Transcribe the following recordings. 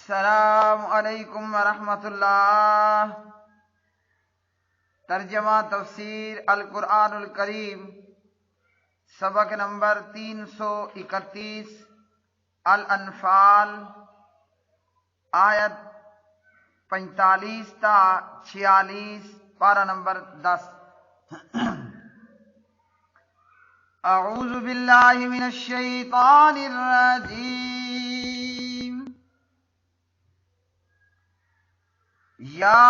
السلام علیکم ورحمۃ اللہ۔ ترجمہ تفسیر القرآن الکریم، سبق نمبر 331، الانفال، آیت 45 تا 46، پارہ نمبر 10۔ اعوذ باللہ من الشیطان الرجیم۔ یا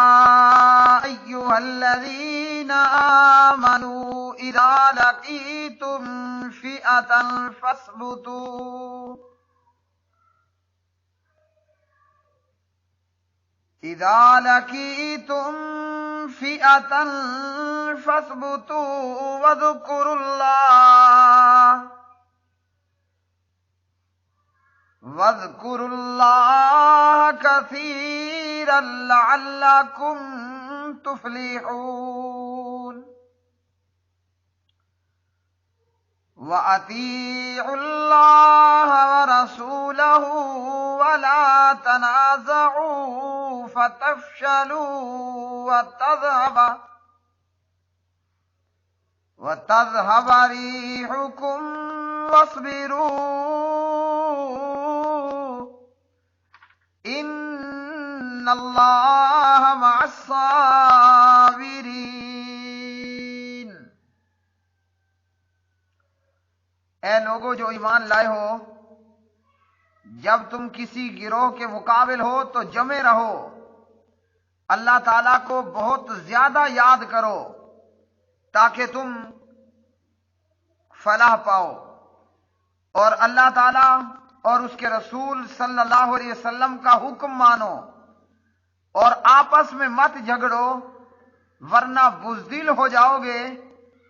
ایہا الذین آمنوا اذا لقیتم فئة فاثبتوا اذا لقیتم فئة فاثبتوا واذکروا اللہ کثیرا لعلکم تفلحون۔ وَأَطِيعُوا اللَّهَ وَرَسُولَهُ وَلَا تَنَازَعُوا فَتَفْشَلُوا وَتَذْهَبَ رِيحُكُمْ وَاصْبِرُوا إِنَّ اللَّهَ مَعَ الصَّابِرِينَ۔ اے لوگو جو ایمان لائے ہو، جب تم کسی گروہ کے مقابل ہو تو جمے رہو، اللہ تعالیٰ کو بہت زیادہ یاد کرو تاکہ تم فلاح پاؤ، اور اللہ تعالیٰ اور اس کے رسول صلی اللہ علیہ وسلم کا حکم مانو، اور آپس میں مت جھگڑو ورنہ بزدل ہو جاؤ گے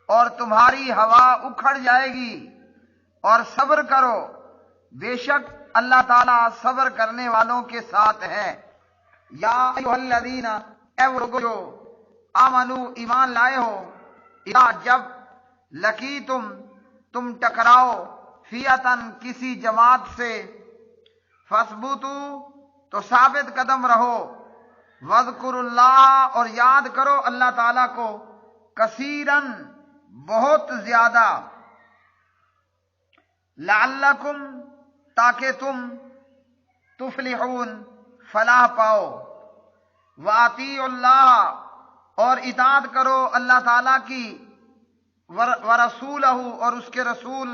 اور تمہاری ہوا اکھڑ جائے گی، اور صبر کرو، بے شک اللہ تعالیٰ صبر کرنے والوں کے ساتھ ہے۔ یا ایھا الذین، اے وہ لوگ جو آمنو ایمان لائے ہو، اذا جب لقیتم تم ٹکراؤ، فئۃً کسی جماعت سے، فاثبتوا تو ثابت قدم رہو، واذکروا اللہ اور یاد کرو اللہ تعالیٰ کو، کثیراً بہت زیادہ، لعلکم تاکہ تم تفلحون فلاح پاؤ، وَأَطِیعُوا اللہ اور اطاعت کرو اللہ تعالیٰ کی، ورسولہ اور اس کے رسول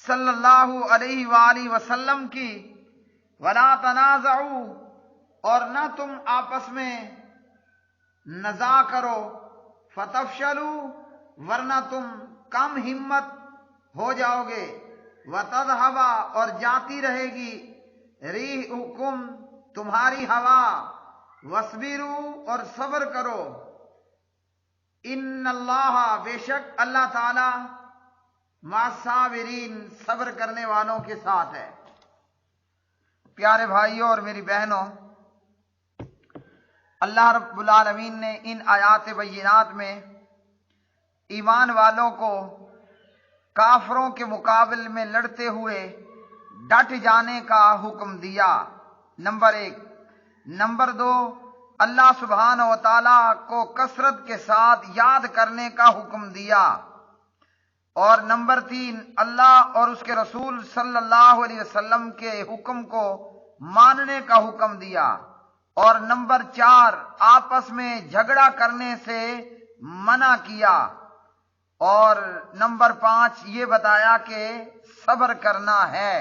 صلی اللہ علیہ وآلہ وسلم کی، وَلَا تَنَازَعُوا اور نہ تم آپس میں نزاع کرو، فَتَفْشَلُوا ورنہ تم کم ہمت ہو جاؤ گے، وَتَذْهَبَ اور جاتی رہے گی، رِيحُكُمْ تمہاری ہوا، وَاصْبِرُوا اور صبر کرو، ان اللہ بے شک اللہ تعالی مع الصابرین صبر کرنے والوں کے ساتھ ہے۔ پیارے بھائیوں اور میری بہنوں، اللہ رب العالمین نے ان آیات بینات میں ایمان والوں کو کافروں کے مقابل میں لڑتے ہوئے ڈٹ جانے کا حکم دیا، نمبر 1۔ نمبر 2، اللہ سبحانہ و تعالیٰ کو کثرت کے ساتھ یاد کرنے کا حکم دیا، اور نمبر 3، اللہ اور اس کے رسول صلی اللہ علیہ وسلم کے حکم کو ماننے کا حکم دیا، اور نمبر 4، آپس میں جھگڑا کرنے سے منع کیا، اور نمبر 5 یہ بتایا کہ صبر کرنا ہے۔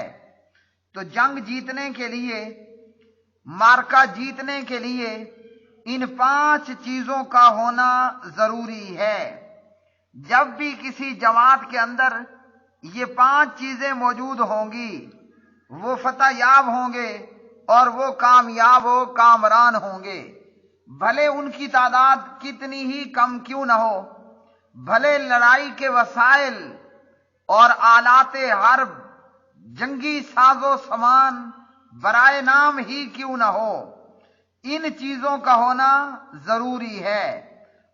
تو جنگ جیتنے کے لیے، مارکا جیتنے کے لیے ان 5 چیزوں کا ہونا ضروری ہے۔ جب بھی کسی جماعت کے اندر یہ 5 چیزیں موجود ہوں گی، وہ فتح یاب ہوں گے اور وہ کامیاب و کامران ہوں گے، بھلے ان کی تعداد کتنی ہی کم کیوں نہ ہو، بھلے لڑائی کے وسائل اور آلات حرب، جنگی ساز و سامان برائے نام ہی کیوں نہ ہو، ان چیزوں کا ہونا ضروری ہے،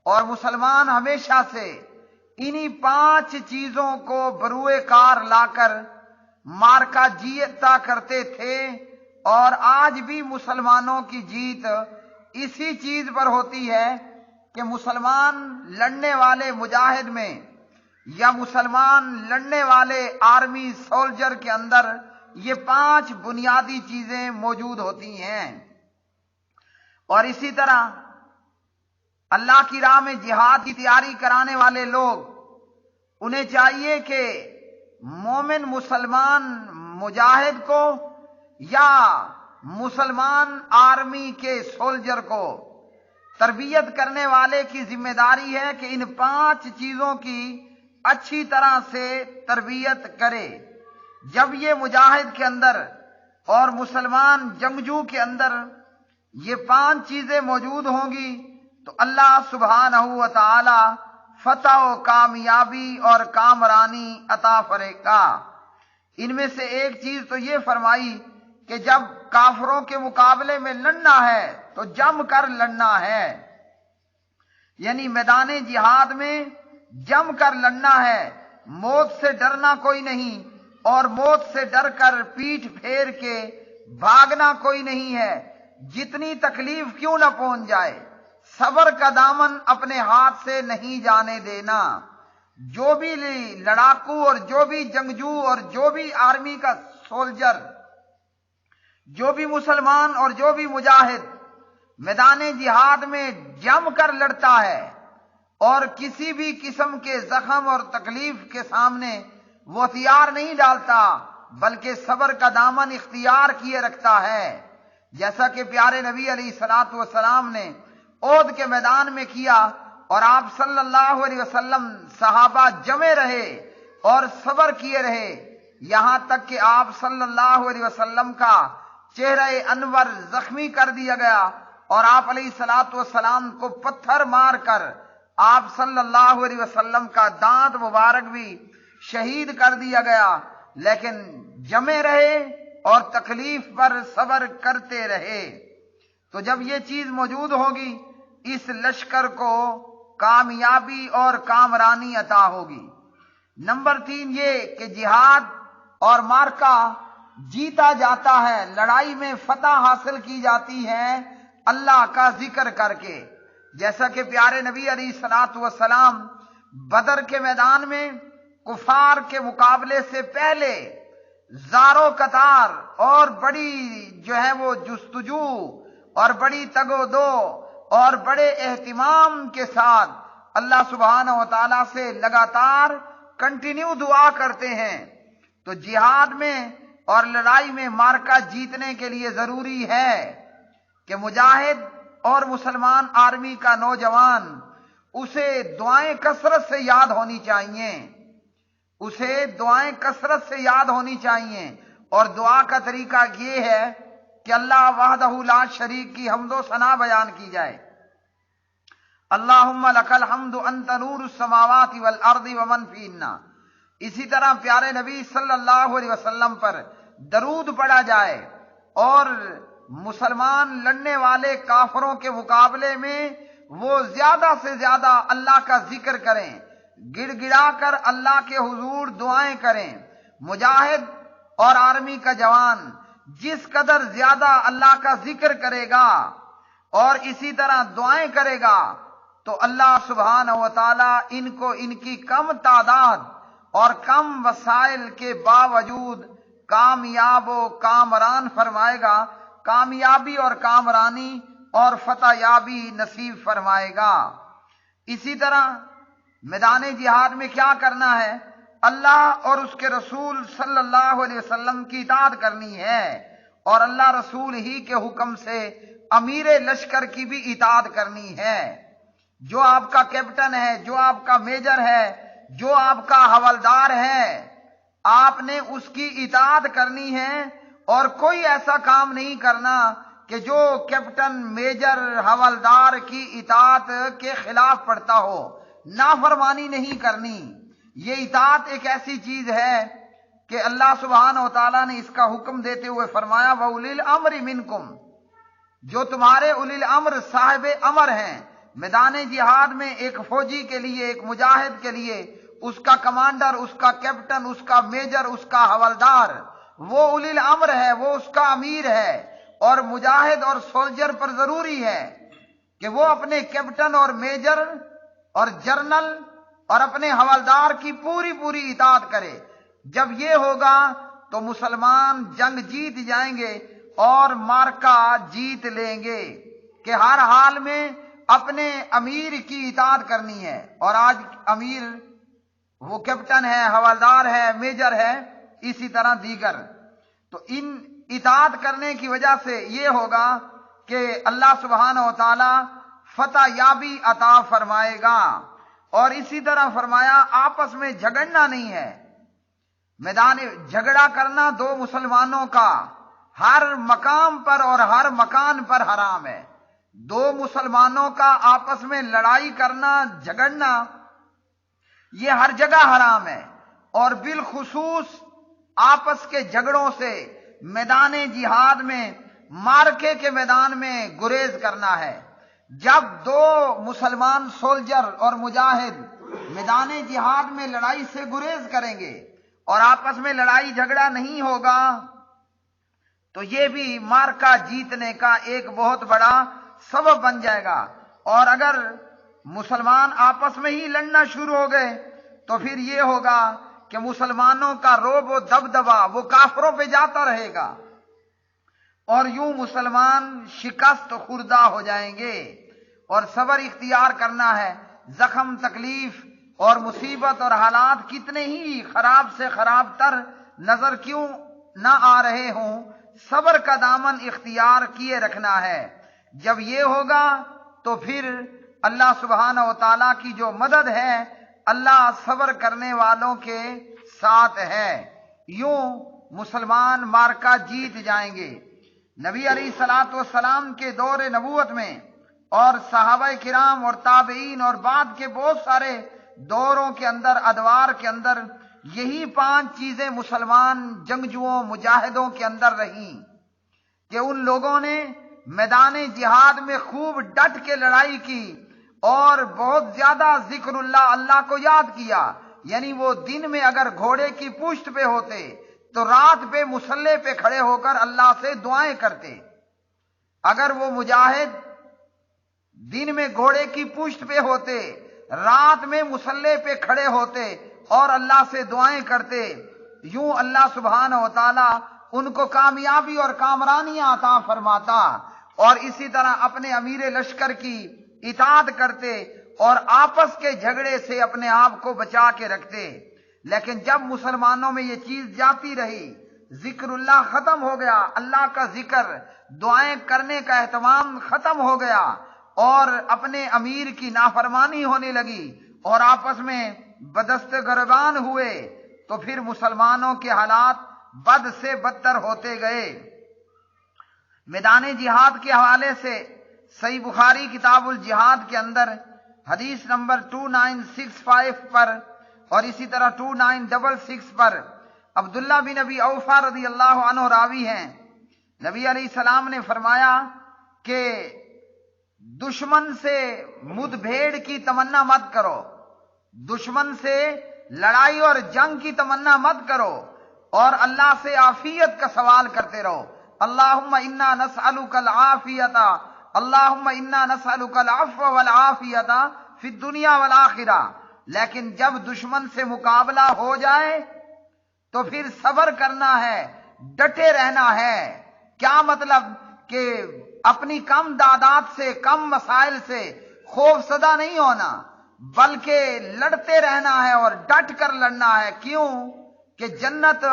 اور مسلمان ہمیشہ سے انہی 5 چیزوں کو بروئے کار لا کر مارکا جیتا کرتے تھے اور آج بھی مسلمانوں کی جیت اسی چیز پر ہوتی ہے کہ مسلمان لڑنے والے مجاہد میں یا مسلمان لڑنے والے آرمی سولجر کے اندر یہ 5 بنیادی چیزیں موجود ہوتی ہیں۔ اور اسی طرح اللہ کی راہ میں جہاد کی تیاری کرانے والے لوگ، انہیں چاہیے کہ مومن مسلمان مجاہد کو یا مسلمان آرمی کے سولجر کو تربیت کرنے والے کی ذمہ داری ہے کہ ان 5 چیزوں کی اچھی طرح سے تربیت کرے۔ جب یہ مجاہد کے اندر اور مسلمان جنگجو کے اندر یہ 5 چیزیں موجود ہوں گی تو اللہ سبحانہ و تعالی فتح و کامیابی اور کامرانی عطا فرے گا۔ ان میں سے ایک چیز تو یہ فرمائی کہ جب کافروں کے مقابلے میں لڑنا ہے تو جم کر لڑنا ہے، یعنی میدان جہاد میں جم کر لڑنا ہے، موت سے ڈرنا کوئی نہیں اور موت سے ڈر کر پیٹھ پھیر کے بھاگنا کوئی نہیں ہے، جتنی تکلیف کیوں نہ پہنچ جائے، صبر کا دامن اپنے ہاتھ سے نہیں جانے دینا۔ جو بھی لڑاکو اور جو بھی جنگجو اور جو بھی آرمی کا سولجر، جو بھی مسلمان اور جو بھی مجاہد میدان جہاد میں جم کر لڑتا ہے اور کسی بھی قسم کے زخم اور تکلیف کے سامنے وہ ہتھیار نہیں ڈالتا بلکہ صبر کا دامن اختیار کیے رکھتا ہے، جیسا کہ پیارے نبی علیہ الصلوۃ والسلام نے احد کے میدان میں کیا اور آپ صلی اللہ علیہ وسلم صحابہ جمے رہے اور صبر کیے رہے، یہاں تک کہ آپ صلی اللہ علیہ وسلم کا چہرہ انور زخمی کر دیا گیا اور آپ علیہ الصلوۃ والسلام کو پتھر مار کر آپ صلی اللہ علیہ وسلم کا دانت مبارک بھی شہید کر دیا گیا، لیکن جمے رہے اور تکلیف پر صبر کرتے رہے۔ تو جب یہ چیز موجود ہوگی اس لشکر کو کامیابی اور کامرانی عطا ہوگی۔ نمبر 3 یہ کہ جہاد اور مارکا جیتا جاتا ہے، لڑائی میں فتح حاصل کی جاتی ہے اللہ کا ذکر کر کے، جیسا کہ پیارے نبی علیہ الصلوۃ والسلام بدر کے میدان میں کفار کے مقابلے سے پہلے زارو قطار اور بڑی وہ جستجو اور بڑی تگ و دو اور بڑے اہتمام کے ساتھ اللہ سبحانہ و تعالیٰ سے لگاتار کنٹینیو دعا کرتے ہیں۔ تو جہاد میں اور لڑائی میں مارکا جیتنے کے لیے ضروری ہے کہ مجاہد اور مسلمان آرمی کا نوجوان اسے دعائیں کثرت سے یاد ہونی چاہیے، اسے دعائیں کثرت سے یاد ہونی چاہیے، اور دعا کا طریقہ یہ ہے کہ اللہ وحدہ لا شریک کی حمد و ثنا بیان کی جائے۔ اللہم لک الحمد انت نور السماوات والارض ومن فیہن۔ اسی طرح پیارے نبی صلی اللہ علیہ وسلم پر درود پڑھا جائے اور مسلمان لڑنے والے کافروں کے مقابلے میں وہ زیادہ سے زیادہ اللہ کا ذکر کریں، گڑ گڑا کر اللہ کے حضور دعائیں کریں۔ مجاہد اور آرمی کا جوان جس قدر زیادہ اللہ کا ذکر کرے گا اور اسی طرح دعائیں کرے گا تو اللہ سبحانہ و تعالی ان کو ان کی کم تعداد اور کم وسائل کے باوجود کامیاب و کامران فرمائے گا، کامیابی اور کامرانی اور فتح یابی نصیب فرمائے گا۔ اسی طرح میدان جہاد میں کیا کرنا ہے؟ اللہ اور اس کے رسول صلی اللہ علیہ وسلم کی اطاعت کرنی ہے اور اللہ رسول ہی کے حکم سے امیر لشکر کی بھی اطاعت کرنی ہے۔ جو آپ کا کیپٹن ہے، جو آپ کا میجر ہے، جو آپ کا حوالدار ہے، آپ نے اس کی اطاعت کرنی ہے اور کوئی ایسا کام نہیں کرنا کہ جو کیپٹن، میجر، حوالدار کی اطاعت کے خلاف پڑتا ہو، نافرمانی نہیں کرنی۔ یہ اطاعت ایک ایسی چیز ہے کہ اللہ سبحانہ و تعالیٰ نے اس کا حکم دیتے ہوئے فرمایا وَأُولِي الْأَمْرِ مِنْكُمْ، جو تمہارے اولی الامر صاحب امر ہیں۔ میدان جہاد میں ایک فوجی کے لیے، ایک مجاہد کے لیے اس کا کمانڈر، اس کا کیپٹن، اس کا میجر، اس کا حوالدار وہ اولی الامر ہے، وہ اس کا امیر ہے، اور مجاہد اور سولجر پر ضروری ہے کہ وہ اپنے کیپٹن اور میجر اور جرنل اور اپنے حوالدار کی پوری پوری اطاعت کرے۔ جب یہ ہوگا تو مسلمان جنگ جیت جائیں گے اور مارکا جیت لیں گے کہ ہر حال میں اپنے امیر کی اطاعت کرنی ہے۔ اور آج امیر وہ کیپٹن ہے، حوالدار ہے، میجر ہے، اسی طرح دیگر۔ تو ان اطاعت کرنے کی وجہ سے یہ ہوگا کہ اللہ سبحانہ و تعالی فتح یابی عطا فرمائے گا۔ اور اسی طرح فرمایا آپس میں جھگڑنا نہیں ہے، میدان جھگڑا کرنا دو مسلمانوں کا ہر مقام پر اور ہر مکان پر حرام ہے۔ دو مسلمانوں کا آپس میں لڑائی کرنا، جھگڑنا، یہ ہر جگہ حرام ہے، اور بالخصوص آپس کے جھگڑوں سے میدان جہاد میں، مارکے کے میدان میں گریز کرنا ہے۔ جب دو مسلمان سولجر اور مجاہد میدان جہاد میں لڑائی سے گریز کریں گے اور آپس میں لڑائی جھگڑا نہیں ہوگا تو یہ بھی مارکا جیتنے کا ایک بہت بڑا سبب بن جائے گا۔ اور اگر مسلمان آپس میں ہی لڑنا شروع ہو گئے تو پھر یہ ہوگا کہ مسلمانوں کا رعب و دبدبا وہ کافروں پہ جاتا رہے گا، اور یوں مسلمان شکست خوردہ ہو جائیں گے۔ اور صبر اختیار کرنا ہے۔ زخم، تکلیف اور مصیبت اور حالات کتنے ہی خراب سے خراب تر نظر کیوں نہ آ رہے ہوں، صبر کا دامن اختیار کیے رکھنا ہے۔ جب یہ ہوگا تو پھر اللہ سبحانہ و تعالیٰ کی جو مدد ہے، اللہ صبر کرنے والوں کے ساتھ ہے۔ یوں مسلمان مارکا جیت جائیں گے۔ نبی علیہ الصلوۃ والسلام کے دور نبوت میں اور صحابہ کرام اور تابعین اور بعد کے بہت سارے دوروں کے اندر، ادوار کے اندر، یہی 5 چیزیں مسلمان جنگجوؤں، مجاہدوں کے اندر رہیں کہ ان لوگوں نے میدان جہاد میں خوب ڈٹ کے لڑائی کی اور بہت زیادہ ذکر اللہ کو یاد کیا۔ یعنی وہ دن میں اگر گھوڑے کی پشت پہ ہوتے تو رات پہ مسلح پہ کھڑے ہو کر اللہ سے دعائیں کرتے۔ اگر وہ مجاہد دن میں گھوڑے کی پشت پہ ہوتے، رات میں مسلح پہ کھڑے ہوتے اور اللہ سے دعائیں کرتے، یوں اللہ سبحانہ و تعالی ان کو کامیابی اور کامرانیاں عطا فرماتا، اور اسی طرح اپنے امیر لشکر کی اطاعت کرتے اور آپس کے جھگڑے سے اپنے آپ کو بچا کے رکھتے۔ لیکن جب مسلمانوں میں یہ چیز جاتی رہی، ذکر اللہ ختم ہو گیا، اللہ کا ذکر، دعائیں کرنے کا اہتمام ختم ہو گیا، اور اپنے امیر کی نافرمانی ہونے لگی اور آپس میں بدست گربان ہوئے، تو پھر مسلمانوں کے حالات بد سے بدتر ہوتے گئے۔ میدان جہاد کے حوالے سے صحیح بخاری کتاب الجہاد کے اندر حدیث نمبر 2965 پر اور اسی طرح 2966 پر عبداللہ بن ابی اوفا رضی اللہ عنہ راوی ہیں، نبی علیہ السلام نے فرمایا کہ دشمن سے مد بھیڑ کی تمنا مت کرو، دشمن سے لڑائی اور جنگ کی تمنا مت کرو، اور اللہ سے عافیت کا سوال کرتے رہو۔ اللہم انا نسألک العافیت، اللہم انا نسألک العفو والعافیت فی الدنیا والآخرہ۔ لیکن جب دشمن سے مقابلہ ہو جائے تو پھر صبر کرنا ہے، ڈٹے رہنا ہے۔ کیا مطلب؟ کہ اپنی کم تعداد سے، کم مسائل سے خوف زدہ نہیں ہونا، بلکہ لڑتے رہنا ہے اور ڈٹ کر لڑنا ہے۔ کیوں؟ کہ جنت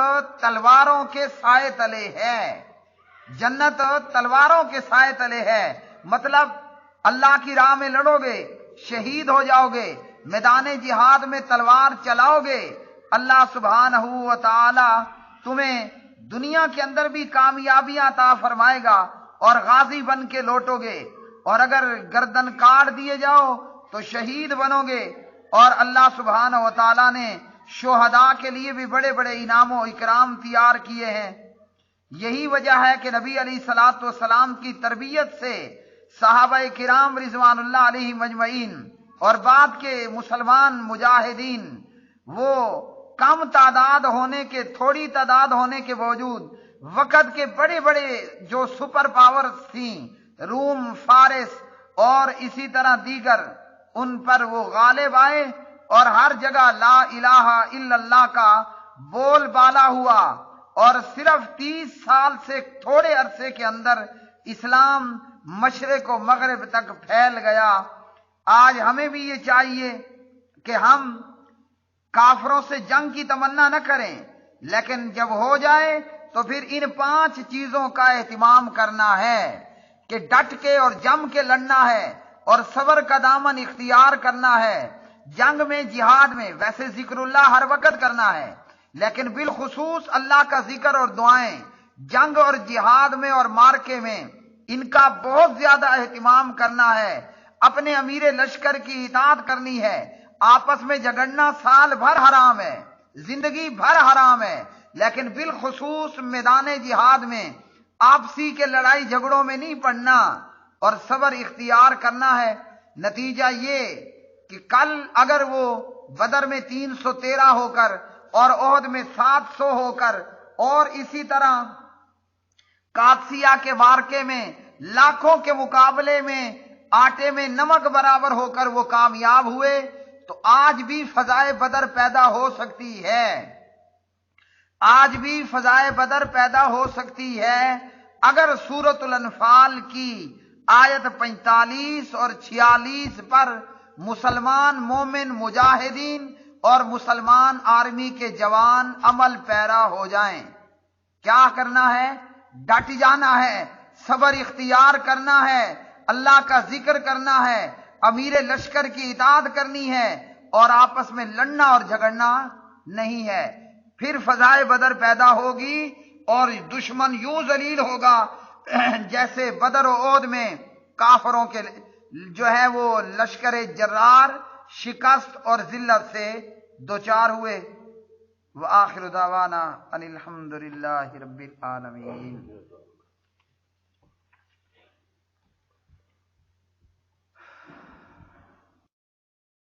تلواروں کے سائے تلے ہے، جنت تلواروں کے سائے تلے ہے۔ مطلب اللہ کی راہ میں لڑو گے، شہید ہو جاؤ گے، میدان جہاد میں تلوار چلاؤ گے، اللہ سبحانہ و تعالی تمہیں دنیا کے اندر بھی کامیابیاں عطا فرمائے گا اور غازی بن کے لوٹو گے، اور اگر گردن کاٹ دیے جاؤ تو شہید بنو گے۔ اور اللہ سبحانہ و تعالی نے شہداء کے لیے بھی بڑے بڑے انعام و اکرام تیار کیے ہیں۔ یہی وجہ ہے کہ نبی علیہ الصلوۃ والسلام کی تربیت سے صحابہ کرام رضوان اللہ علیہ مجمعین اور بعد کے مسلمان مجاہدین وہ کم تعداد ہونے کے تھوڑی تعداد ہونے کے باوجود وقت کے بڑے بڑے جو سپر پاورز تھیں، روم، فارس اور اسی طرح دیگر، ان پر وہ غالب آئے اور ہر جگہ لا الہ الا اللہ کا بول بالا ہوا، اور صرف 30 سال سے تھوڑے عرصے کے اندر اسلام مشرق و مغرب تک پھیل گیا۔ آج ہمیں بھی یہ چاہیے کہ ہم کافروں سے جنگ کی تمنا نہ کریں، لیکن جب ہو جائے تو پھر ان 5 چیزوں کا اہتمام کرنا ہے کہ ڈٹ کے اور جم کے لڑنا ہے اور صبر کا دامن اختیار کرنا ہے۔ جنگ میں، جہاد میں ویسے ذکر اللہ ہر وقت کرنا ہے، لیکن بالخصوص اللہ کا ذکر اور دعائیں جنگ اور جہاد میں اور مارکے میں ان کا بہت زیادہ اہتمام کرنا ہے۔ اپنے امیر لشکر کی اطاعت کرنی ہے۔ آپس میں جھگڑنا سال بھر حرام ہے، زندگی بھر حرام ہے، لیکن بالخصوص میدان جہاد میں آپسی کے لڑائی جھگڑوں میں نہیں پڑنا اور صبر اختیار کرنا ہے۔ نتیجہ یہ کہ کل اگر وہ بدر میں 313 ہو کر اور احد میں 700 ہو کر اور اسی طرح قادسیہ کے وارکے میں لاکھوں کے مقابلے میں آٹے میں نمک برابر ہو کر وہ کامیاب ہوئے، تو آج بھی فضائے بدر پیدا ہو سکتی ہے۔ آج بھی فضائے بدر پیدا ہو سکتی ہے اگر سورۃ الانفال کی آیت 45 اور 46 پر مسلمان مومن مجاہدین اور مسلمان آرمی کے جوان عمل پیرا ہو جائیں۔ کیا کرنا ہے؟ ڈٹ جانا ہے، صبر اختیار کرنا ہے، اللہ کا ذکر کرنا ہے، امیر لشکر کی اطاعت کرنی ہے اور آپس میں لڑنا اور جھگڑنا نہیں ہے۔ پھر فضائے بدر پیدا ہوگی اور دشمن یوں ذلیل ہوگا جیسے بدر و احد میں کافروں کے جو ہے وہ لشکر جرار شکست اور ذلت سے دوچار ہوئے۔ وآخر دعوانا ان الحمد للہ رب العالمین۔